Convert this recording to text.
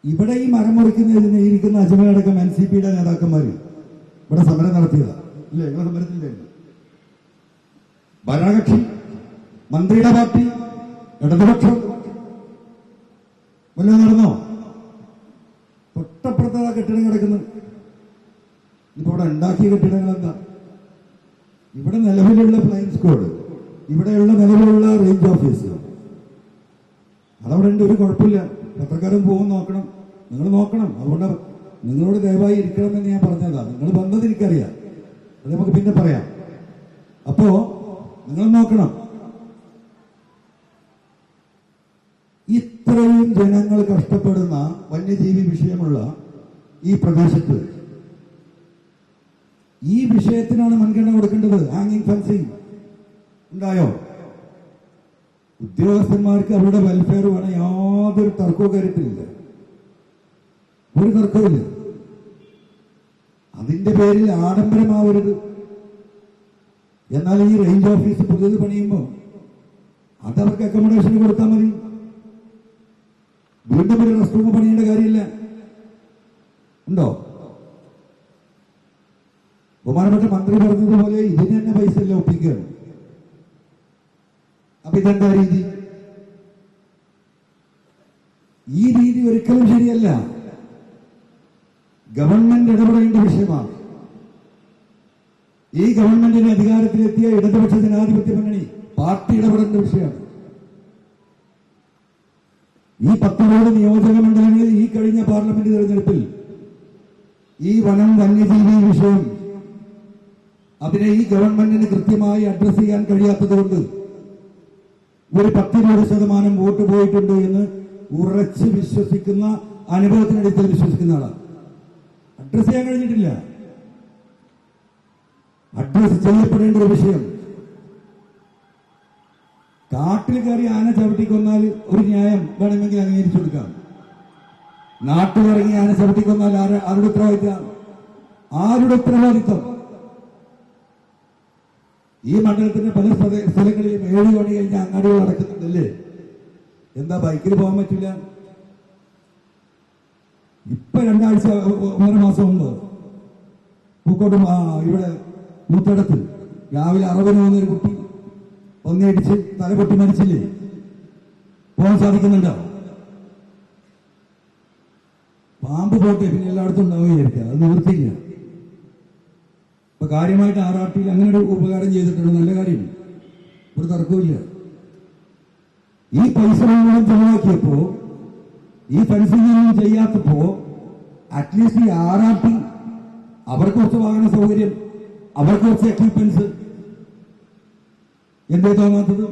ഇവിടെ ഈ മരം മുറിക്കുന്നതിന് ഇരിക്കുന്ന അജ്മലടക്കം NCP-യുടെ നേതാക്കന്മാർ ഇവിടെ സമരം നടത്തിയതാ ഇല്ലേ? ഇവിടെ സമരത്തിലായിരുന്നു. ഭരണകക്ഷി, മന്ത്രിയുടെ പാർട്ടി, ഇടതുപക്ഷം വല്ലതും നടന്നോ? തൊട്ടപ്പുറത്ത് കെട്ടിടം കിടക്കുന്നു. ഇപ്പൊ ഇവിടെ ഉണ്ടാക്കിയ കെട്ടിടങ്ങൾ എന്താ? ഇവിടെ നിലവിലുള്ള ഫ്ലൈയിങ് സ്ക്വാഡ്, ഇവിടെയുള്ള നിലവിലുള്ള റേഞ്ച് ഓഫീസ്, അതവിടെ ഉണ്ട്. ഒരു കുഴപ്പമില്ല. പത്രക്കാരൻ പോകും, നോക്കണം. നിങ്ങൾ നോക്കണം. അതുകൊണ്ട് നിങ്ങളോട് ദയവായി ഇരിക്കണമെന്ന് ഞാൻ പറഞ്ഞതാ. നിങ്ങൾ വന്നത് എനിക്കറിയാം, അത് നമുക്ക് പിന്നെ പറയാം. അപ്പോ നിങ്ങൾ നോക്കണം. ഇത്രയും ജനങ്ങൾ കഷ്ടപ്പെടുന്ന വന്യജീവി വിഷയമുള്ള ഈ പ്രദേശത്ത് ഈ വിഷയത്തിനാണ് മുൻഗണന കൊടുക്കേണ്ടത്. ഹാങ്ങിങ് ഫെൻസിങ് ഉണ്ടായോ? ഉദ്യോഗസ്ഥന്മാർക്ക് അവരുടെ വെൽഫെയർ വേണം. യാതൊരു തർക്കവും കാര്യത്തിലില്ല, ഒരു തർക്കവുമില്ല. അതിന്റെ പേരിൽ ആഡംബരമാവരുത്. എന്നാൽ ഈ റേഞ്ച് ഓഫീസ് പുതിയത് പണിയുമ്പോൾ അതവർക്ക് അക്കോമഡേഷന് കൊടുത്താൽ മതി. വീണ്ടും ഒരു റെസ്റ്റ് റൂം പണിയേണ്ട കാര്യമില്ല. ഉണ്ടോ? ബഹുമാനപ്പെട്ട മന്ത്രി പറഞ്ഞതുപോലെ ഇതിന് തന്നെ പൈസ എല്ലാം ഒപ്പിക്കുകയാണ്. അപ്പൊ ഇതെന്താ രീതി? ഈ രീതി ഒരിക്കലും ശരിയല്ല. ഗവൺമെന്റ് ഇടപെടേണ്ട വിഷയമാണ്. ഈ ഗവൺമെന്റിന് അധികാരത്തിലെത്തിയ ഇടതുപക്ഷ ജനാധിപത്യ മുന്നണി പാർട്ടി ഇടപെടേണ്ട വിഷയമാണ്. ഈ 19 നിയോജക മണ്ഡലങ്ങളിൽ ഈ കഴിഞ്ഞ പാർലമെന്റ് തെരഞ്ഞെടുപ്പിൽ ഈ വനം വന്യജീവി വിഷയം അതിനെ ഈ ഗവൺമെന്റിന് കൃത്യമായി അഡ്രസ് ചെയ്യാൻ കഴിയാത്തത് കൊണ്ട് ഒരു 10-20% വോട്ട് പോയിട്ടുണ്ട് എന്ന് ഉറച്ച് വിശ്വസിക്കുന്ന, അനുഭവത്തിനടിത്തിൽ വിശ്വസിക്കുന്ന ആളാണ്. അഡ്രസ് ചെയ്യാൻ കഴിഞ്ഞിട്ടില്ല. അഡ്രസ് ചെയ്യപ്പെടേണ്ട ഒരു വിഷയം. കാട്ടിൽ കയറി ആന ചവിട്ടിക്കൊന്നാൽ ഒരു ന്യായം വേണമെങ്കിൽ അംഗീകരിച്ചു കൊടുക്കാം. നാട്ടിലിറങ്ങി ആന ചവിട്ടിക്കൊന്നാൽ ആരുടെ ഉത്തരവാദിത്തം? ആരുടെ ഉത്തരവാദിത്തം? ഈ മണ്ഡലത്തിന്റെ പല സ്ഥലങ്ങളിലും 7 മണി കഴിഞ്ഞ് അങ്ങാടികൾ നടക്കുന്നുണ്ടല്ലേ? എന്താ ബൈക്കിൽ പോകാൻ പറ്റില്ല? ഇപ്പൊ 2 ആഴ്ച 1 മാസം മുമ്പ് പൂക്കോട്ടും ഇവിടെ മൂത്തടത്ത് രാവിലെ 60 പോകുന്നൊരു കുട്ടി ഒന്നിടിച്ച് തല പൊട്ടി മരിച്ചില്ലേ? പോകാൻ സാധിക്കുന്നുണ്ടോ? പാമ്പ് പോട്ടെ, പിന്നെ എല്ലായിടത്തും ഉണ്ടാവുകയായിരിക്കാം. അത് നിവൃത്തിയില്ല. ഇപ്പൊ കാര്യമായിട്ട് ആറാട്ടിയിൽ അങ്ങനെ ഒരു ഉപകാരം ചെയ്തിട്ടുണ്ട്. നല്ല കാര്യം, ഒരു തർക്കമില്ല. ഈ പൈസ മുഴുവൻ ചെലവാക്കിയപ്പോ, ഈ ഫെൻസിംഗ് ചെയ്യാത്തപ്പോ അറ്റ്ലീസ്റ്റ് ഈ ആറാട്ടി അവർക്ക് കുറച്ച് വാഹന സൗകര്യം, അവർക്ക് കുറച്ച് എക്യുപ്മെന്റ്സ് എന്തേ തോന്നാത്തത്?